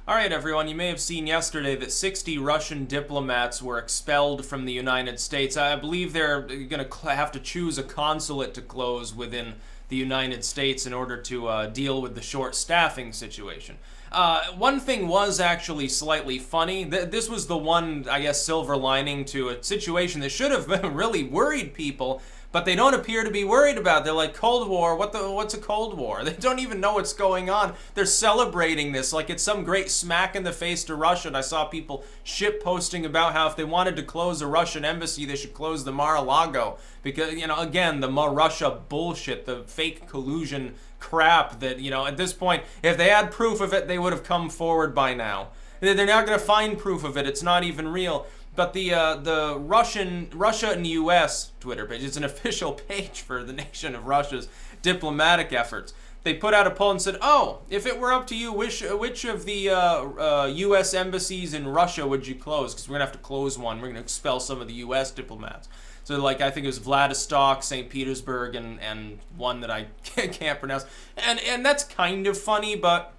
All right, everyone, you may have seen yesterday that 60 Russian diplomats were expelled from the United States. I believe they're going to have to choose a consulate to close within the United States in order to deal with the short staffing situation. One thing was actually slightly funny. This was the one, I guess, silver lining to a situation that should have really worried people, but they don't appear to be worried about it. They're like, Cold War, what's a Cold War? They don't even know what's going on. They're celebrating this like it's some great smack in the face to Russia. And I saw people shit posting about how if they wanted to close a Russian embassy, they should close the Mar-a-Lago. Because, again, the Russia bullshit, the fake collusion crap that, at this point, if they had proof of it, they would have come forward by now. They're not going to find proof of it. It's not even real. But the Russia and U.S. Twitter page, it's an official page for the nation of Russia's diplomatic efforts. They put out a poll and said, "Oh, if it were up to you, which of the U.S. embassies in Russia would you close? Because we're gonna have to close one. We're gonna expel some of the U.S. diplomats." So, I think it was Vladivostok, St. Petersburg, and one that I can't pronounce. And that's kind of funny, but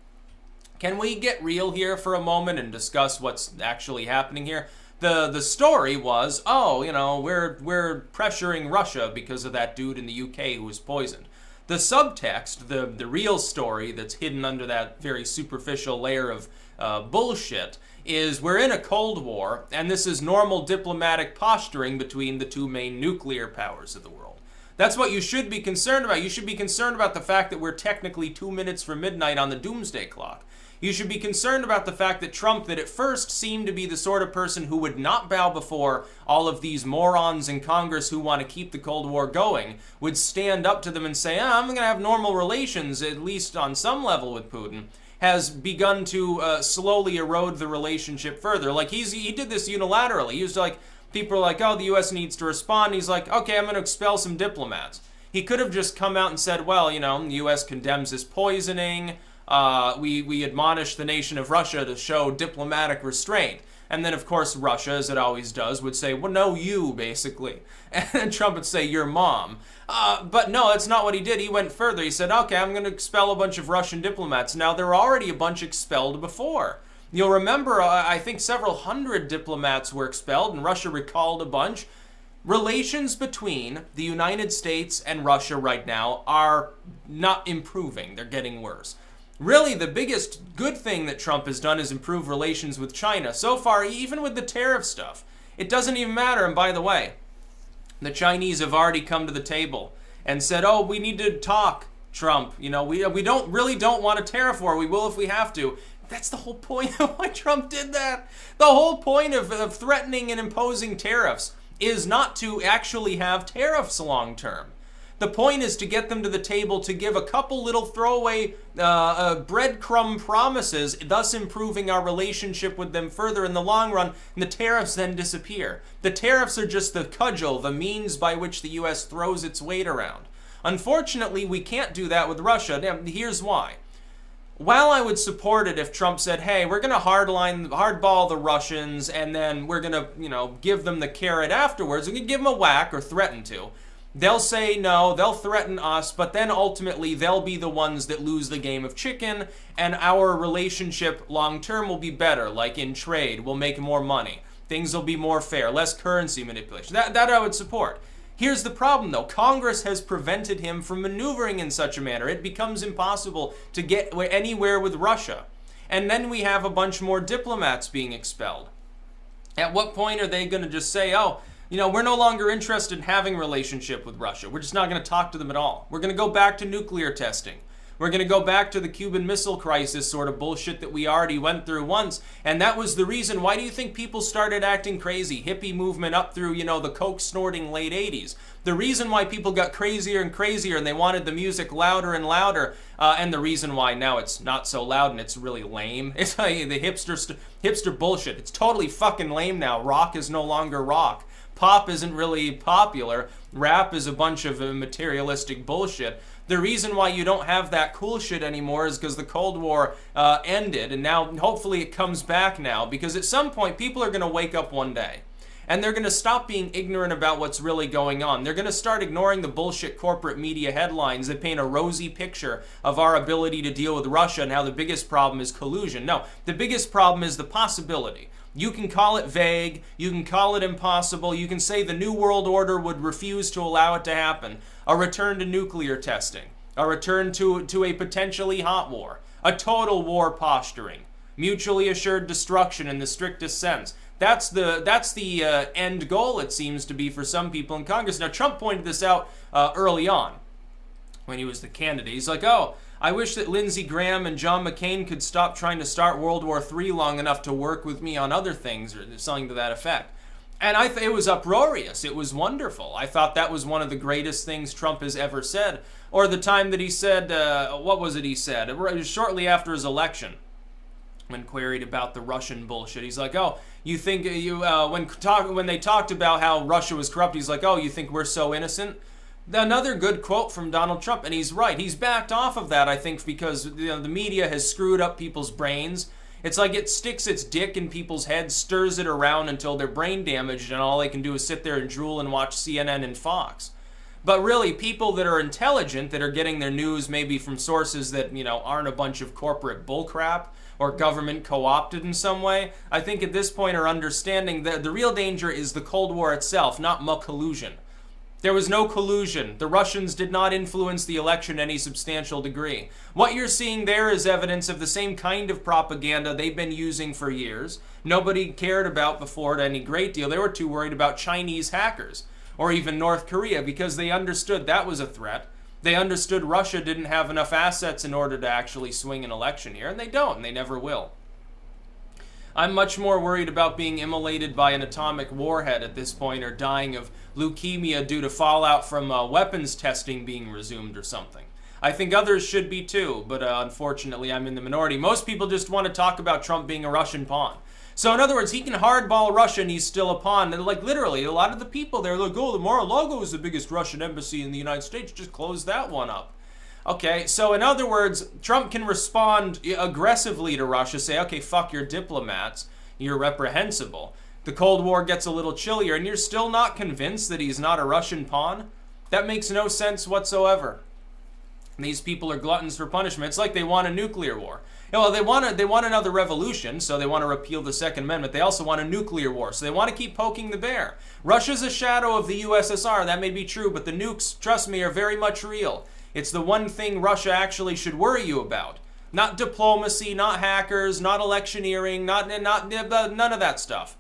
can we get real here for a moment and discuss what's actually happening here? The story was, we're pressuring Russia because of that dude in the UK who was poisoned. The subtext, the real story that's hidden under that very superficial layer of bullshit, is we're in a Cold War, and this is normal diplomatic posturing between the two main nuclear powers of the world. That's what you should be concerned about. You should be concerned about the fact that we're technically 2 minutes from midnight on the doomsday clock. You should be concerned about the fact that Trump, that at first seemed to be the sort of person who would not bow before all of these morons in Congress who want to keep the Cold War going, would stand up to them and say, I'm going to have normal relations, at least on some level, with Putin, has begun to slowly erode the relationship further. He did this unilaterally. He was like, people are like, oh, the U.S. needs to respond. He's like, okay, I'm going to expel some diplomats. He could have just come out and said, well, the U.S. condemns this poisoning. We admonish the nation of Russia to show diplomatic restraint. And then, of course, Russia, as it always does, would say, well, no, you, basically. And then Trump would say, your mom. But no, that's not what he did. He went further. He said, okay, I'm going to expel a bunch of Russian diplomats. Now, there were already a bunch expelled before. You'll remember, I think several hundred diplomats were expelled, and Russia recalled a bunch. Relations between the United States and Russia right now are not improving. They're getting worse. Really, the biggest good thing that Trump has done is improve relations with China. So far, even with the tariff stuff, it doesn't even matter. And by the way, the Chinese have already come to the table and said, oh, we need to talk, Trump. We don't want a tariff war. We will if we have to. That's the whole point of why Trump did that. The whole point of threatening and imposing tariffs is not to actually have tariffs long term. The point is to get them to the table to give a couple little throwaway breadcrumb promises, thus improving our relationship with them further in the long run, and the tariffs then disappear. The tariffs are just the cudgel, the means by which the U.S. throws its weight around. Unfortunately, we can't do that with Russia. Now, here's why. While I would support it if Trump said, hey, we're going to hardball the Russians, and then we're going to, give them the carrot afterwards, we can give them a whack or threaten to. They'll say no, they'll threaten us, but then ultimately they'll be the ones that lose the game of chicken, and our relationship long-term will be better, like in trade. We'll make more money. Things will be more fair, less currency manipulation. That I would support. Here's the problem, though. Congress has prevented him from maneuvering in such a manner. It becomes impossible to get anywhere with Russia. And then we have a bunch more diplomats being expelled. At what point are they going to just say, oh, we're no longer interested in having a relationship with Russia. We're just not going to talk to them at all. We're going to go back to nuclear testing. We're going to go back to the Cuban Missile Crisis sort of bullshit that we already went through once. And that was the reason. Why do you think people started acting crazy? Hippie movement up through, the coke-snorting late 80s. The reason why people got crazier and crazier and they wanted the music louder and louder, and the reason why now it's not so loud and it's really lame. It's like the hipster bullshit. It's totally fucking lame now. Rock is no longer rock. Pop isn't really popular. Rap is a bunch of materialistic bullshit. The reason why you don't have that cool shit anymore is because the Cold War ended, and now hopefully it comes back now, because at some point people are going to wake up one day And they're going to stop being ignorant about what's really going on. They're going to start ignoring the bullshit corporate media headlines that paint a rosy picture of our ability to deal with Russia and how the biggest problem is collusion. No, the biggest problem is the possibility. You can call it vague, you can call it impossible, you can say the New World Order would refuse to allow it to happen. A return to nuclear testing, a return to a potentially hot war, a total war posturing, mutually assured destruction in the strictest sense. That's the end goal, it seems to be, for some people in Congress. Now, Trump pointed this out early on when he was the candidate. He's like, oh, I wish that Lindsey Graham and John McCain could stop trying to start World War III long enough to work with me on other things, or something to that effect. And it was uproarious. It was wonderful. I thought that was one of the greatest things Trump has ever said. Or the time that he said, what was it he said? It was shortly after his election, when queried about the Russian bullshit. He's like, oh, you think when they talked about how Russia was corrupt, he's like, oh, you think we're so innocent? Another good quote from Donald Trump, and he's right. He's backed off of that, I think, because the media has screwed up people's brains. It's like it sticks its dick in people's heads, stirs it around until they're brain damaged, and all they can do is sit there and drool and watch CNN and Fox. But really, people that are intelligent, that are getting their news maybe from sources that, aren't a bunch of corporate bullcrap or government co-opted in some way, I think at this point are understanding that the real danger is the Cold War itself, not collusion. There was no collusion. The Russians did not influence the election to any substantial degree. What you're seeing there is evidence of the same kind of propaganda they've been using for years. Nobody cared about before to any great deal. They were too worried about Chinese hackers or even North Korea because they understood that was a threat. They understood Russia didn't have enough assets in order to actually swing an election here, and they don't, and they never will. I'm much more worried about being immolated by an atomic warhead at this point, or dying of leukemia due to fallout from weapons testing being resumed or something. I think others should be too, but unfortunately I'm in the minority. Most people just want to talk about Trump being a Russian pawn. So in other words, he can hardball Russia and he's still a pawn. And like literally, a lot of the people there look, oh, the Mar-a-Lago is the biggest Russian embassy in the United States. Just close that one up. Okay, so in other words, Trump can respond aggressively to Russia, say, okay, fuck your diplomats, you're reprehensible. The Cold War gets a little chillier, and you're still not convinced that he's not a Russian pawn? That makes no sense whatsoever. These people are gluttons for punishment. It's like they want a nuclear war. Well, they want another revolution, so they want to repeal the Second Amendment. They also want a nuclear war, so they want to keep poking the bear. Russia's a shadow of the USSR, that may be true, but the nukes, trust me, are very much real. It's the one thing Russia actually should worry you about. Not diplomacy, not hackers, not electioneering, none of that stuff.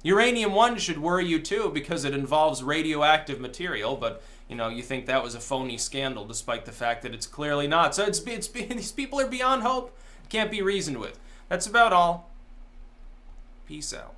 Uranium-1 should worry you too because it involves radioactive material, but you think that was a phony scandal despite the fact that it's clearly not. So these people are beyond hope. Can't be reasoned with. That's about all. Peace out.